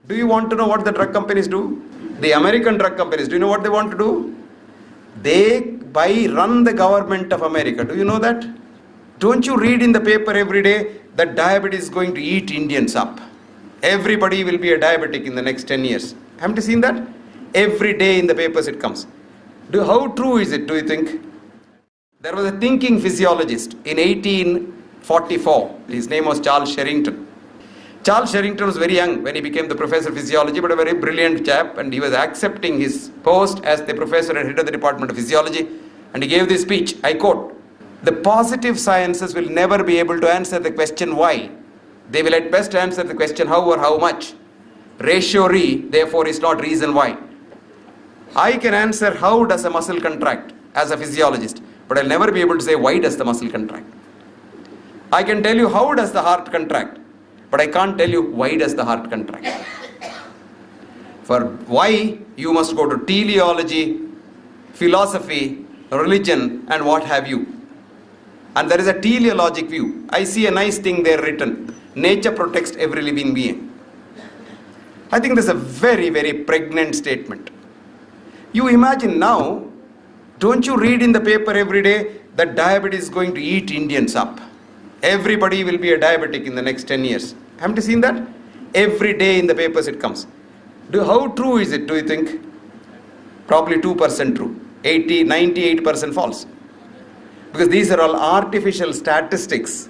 Do you want to know what the drug companies do? The American drug companies, do you know what they want to do? They run the government of America. Do you know that? Don't you read in the paper every day that diabetes is going to eat Indians up? Everybody will be a diabetic in the next 10 years. Haven't you seen that? Every day in the papers it comes. How true is it, do you think? There was a thinking physiologist in 1844. His name was Charles Sherrington. Charles Sherrington was very young when he became the professor of physiology, but a very brilliant chap, and he was accepting his post as the professor and head of the Department of Physiology, and he gave this speech, I quote, "The positive sciences will never be able to answer the question why. They will at best answer the question how or how much. Ratio re, therefore, is not reason why. I can answer how does a muscle contract as a physiologist, but I'll never be able to say why does the muscle contract. I can tell you how does the heart contract, but I can't tell you why does the heart contract. For why, you must go to teleology, philosophy, religion, and what have you. And there is a teleologic view. I see a nice thing there written. Nature protects every living being. I think this is a very, very pregnant statement. You imagine now, don't you read in the paper every day that diabetes is going to eat Indians up? Everybody will be a diabetic in the next 10 years. Haven't you seen that? Every day in the papers it comes. How true is it, do you think? Probably 2% true. 98% false. Because these are all artificial statistics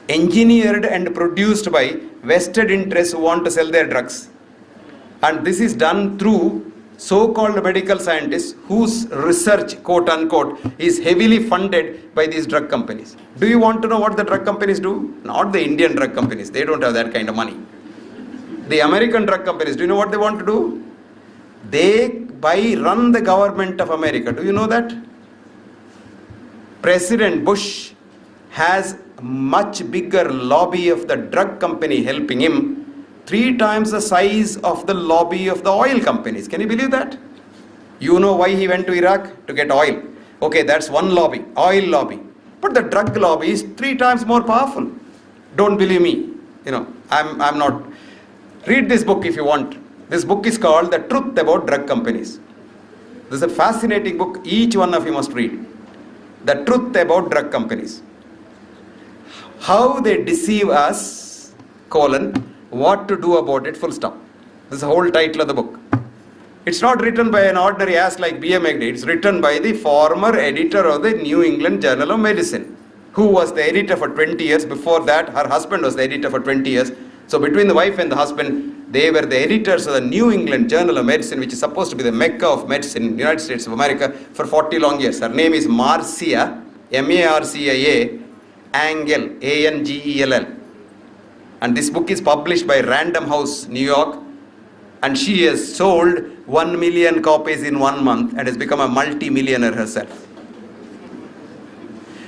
engineered and produced by vested interests who want to sell their drugs. And this is done through so-called medical scientists whose research, quote unquote, is heavily funded by these drug companies. Do you want to know what the drug companies do? Not the Indian drug companies. They don't have that kind of money. The American drug companies, do you know what they want to do? They run the government of America. Do you know that? President Bush has a much bigger lobby of the drug company helping him, 3 times the size of the lobby of the oil companies. Can you believe that? You know why he went to Iraq? To get oil. Okay, that's one lobby, oil lobby. But the drug lobby is 3 times more powerful. Don't believe me. I'm not. Read this book if you want. This book is called The Truth About Drug Companies. This is a fascinating book. Each one of you must read. The Truth About Drug Companies. How they deceive us, what to do about it, full stop. This is the whole title of the book. It's not written by an ordinary ass like M Hegde. It's written by the former editor of the New England Journal of Medicine, who was the editor for 20 years. Before that, her husband was the editor for 20 years. So between the wife and the husband, they were the editors of the New England Journal of Medicine, which is supposed to be the Mecca of medicine in the United States of America, for 40 long years. Her name is Marcia, M-A-R-C-I-A, Angel, A-N-G-E-L-L. And this book is published by Random House, New York. And she has sold 1 million copies in 1 month and has become a multi-millionaire herself.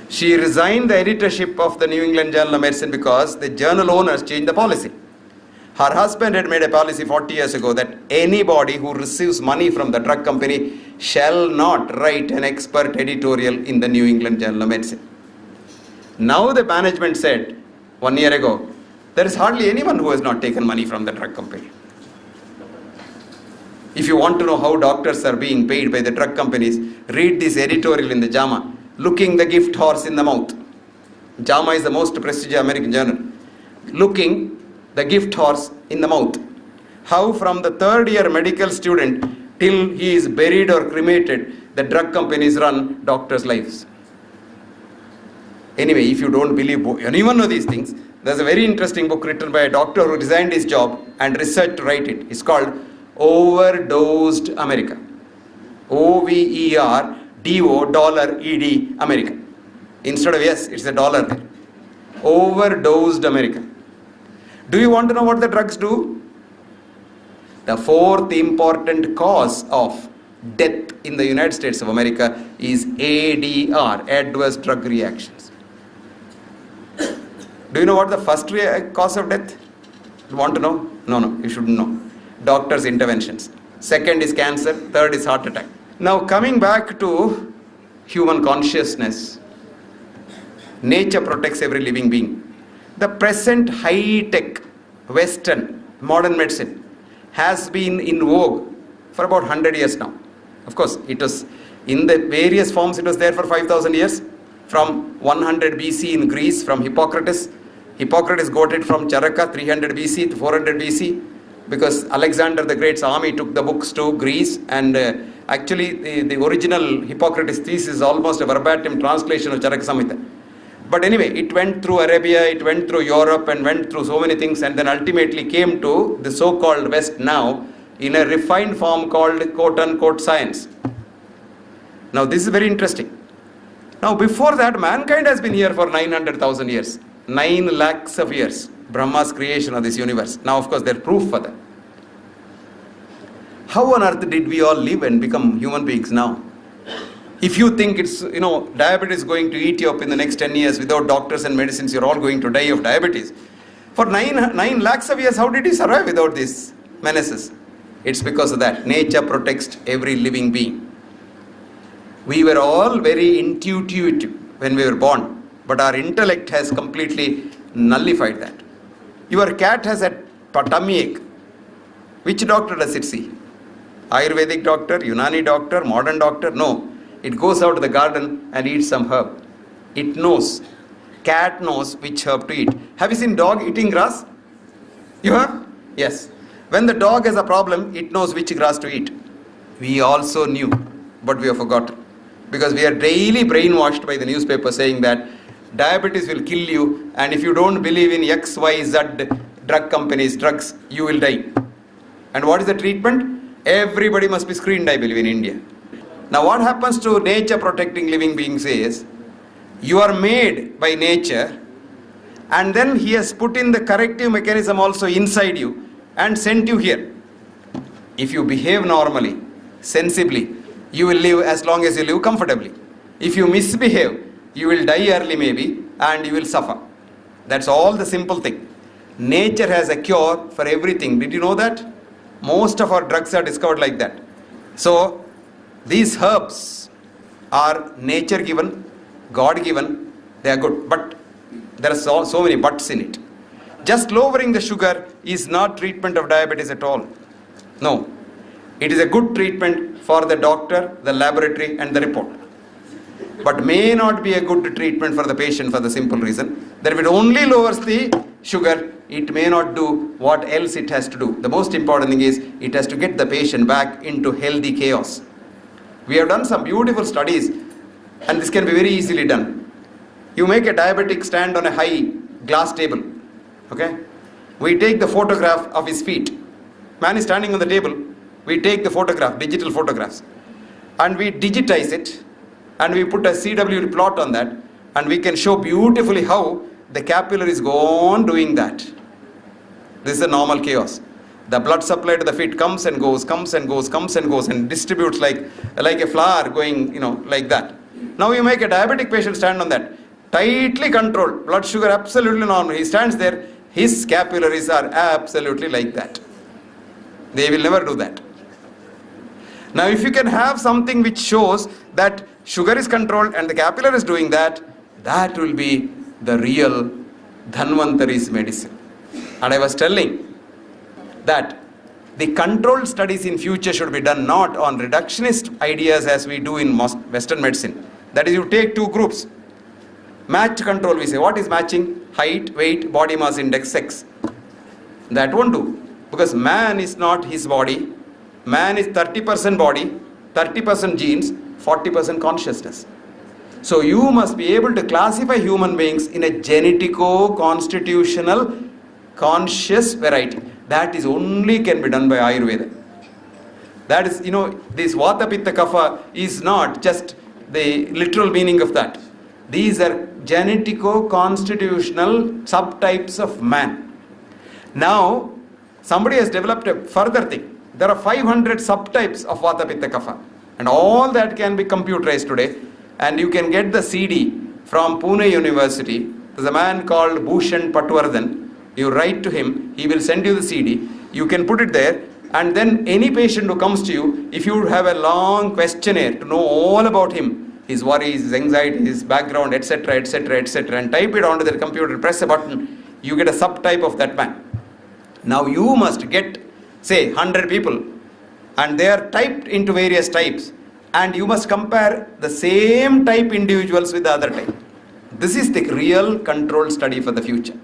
She resigned the editorship of the New England Journal of Medicine because the journal owners changed the policy. Her husband had made a policy 40 years ago that anybody who receives money from the drug company shall not write an expert editorial in the New England Journal of Medicine. Now the management said 1 year ago, there is hardly anyone who has not taken money from the drug company. If you want to know how doctors are being paid by the drug companies, read this editorial in the JAMA, Looking the Gift Horse in the Mouth. JAMA is the most prestigious American journal. Looking the gift horse in the mouth. How from the 3rd year medical student till he is buried or cremated, the drug companies run doctors' lives. Anyway, if you don't believe anyone of these things, there's a very interesting book written by a doctor who resigned his job and researched to write it. It's called Overdosed America. O-V-E-R-D-O-$E-D America. Instead of yes, it's a dollar there. Overdosed America. Do you want to know what the drugs do? The 4th important cause of death in the United States of America is ADR, Adverse Drug Reactions. Do you know what the first cause of death? You want to know? No, you shouldn't know. Doctors' interventions. 2nd is cancer, 3rd is heart attack. Now coming back to human consciousness, nature protects every living being. The present high-tech Western modern medicine, has been in vogue for about 100 years now. Of course, it was in the various forms, it was there for 5,000 years. From 100 BC in Greece, from Hippocrates. Hippocrates got it from Charaka, 300 BC to 400 BC, because Alexander the Great's army took the books to Greece, and actually the original Hippocrates thesis is almost a verbatim translation of Charaka Samhita. But anyway, it went through Arabia, it went through Europe, and went through so many things, and then ultimately came to the so-called West now in a refined form called quote-unquote science. Now this is very interesting. Now before that, mankind has been here for 900,000 years. 9 lakhs of years. Brahma's creation of this universe. Now of course there are proof for that. How on earth did we all live and become human beings now? If you think it's, diabetes is going to eat you up in the next 10 years without doctors and medicines, you're all going to die of diabetes. For 9 lakhs of years, how did you survive without these menaces? It's because of that. Nature protects every living being. We were all very intuitive when we were born, but our intellect has completely nullified that. Your cat has a tummy ache. Which doctor does it see? Ayurvedic doctor, Unani doctor, modern doctor? No. It goes out to the garden and eats some herb. It knows. Cat knows which herb to eat. Have you seen dog eating grass? You have? Yes. When the dog has a problem, it knows which grass to eat. We also knew, but we have forgotten. Because we are daily brainwashed by the newspaper saying that diabetes will kill you, and if you don't believe in X, Y, Z drug companies, drugs, you will die. And what is the treatment? Everybody must be screened, I believe, in India. Now what happens to nature protecting living beings is, you are made by nature, and then he has put in the corrective mechanism also inside you and sent you here. If you behave normally, sensibly, you will live as long as you live comfortably. If you misbehave, you will die early maybe, and you will suffer. That's all the simple thing. Nature has a cure for everything. Did you know that? Most of our drugs are discovered like that. So, these herbs are nature given, God given, they are good. But there are so many buts in it. Just lowering the sugar is not treatment of diabetes at all. No. It is a good treatment for the doctor, the laboratory, and the report. But may not be a good treatment for the patient for the simple reason that if it only lowers the sugar, it may not do what else it has to do. The most important thing is it has to get the patient back into healthy chaos. We have done some beautiful studies, and this can be very easily done. You make a diabetic stand on a high glass table. Okay? We take the photograph of his feet. Man is standing on the table. We take the photograph, digital photographs, and we digitize it, and we put a CW plot on that, and we can show beautifully how the capillaries go on doing that. This is a normal chaos. The blood supply to the feet comes and goes, comes and goes, comes and goes, and distributes like a flower going, like that. Now you make a diabetic patient stand on that. Tightly controlled, blood sugar absolutely normal. He stands there, his capillaries are absolutely like that. They will never do that. Now if you can have something which shows that sugar is controlled and the capillary is doing that, that will be the real Dhanvantari's medicine. And I was telling that the controlled studies in future should be done not on reductionist ideas as we do in Western medicine. That is, you take two groups. Matched control, we say. What is matching? Height, weight, body mass index, sex. That won't do. Because man is not his body. Man is 30% body, 30% genes, 40% consciousness. So you must be able to classify human beings in a genetico-constitutional conscious variety. That is only can be done by Ayurveda. That is, this Vata Pitta Kapha is not just the literal meaning of that. These are genetico-constitutional subtypes of man. Now, somebody has developed a further thing. There are 500 subtypes of Vata Pitta Kapha, and all that can be computerized today, and you can get the CD from Pune University. There's a man called Bhushan Patwardhan. You write to him, he will send you the CD. You can put it there, and then any patient who comes to you, if you have a long questionnaire to know all about him, his worries, his anxiety, his background, etc., etc., etc., and type it onto the computer, press a button, you get a subtype of that man. Now you must get, say, 100 people, and they are typed into various types, and you must compare the same type individuals with the other type. This is the real control study for the future.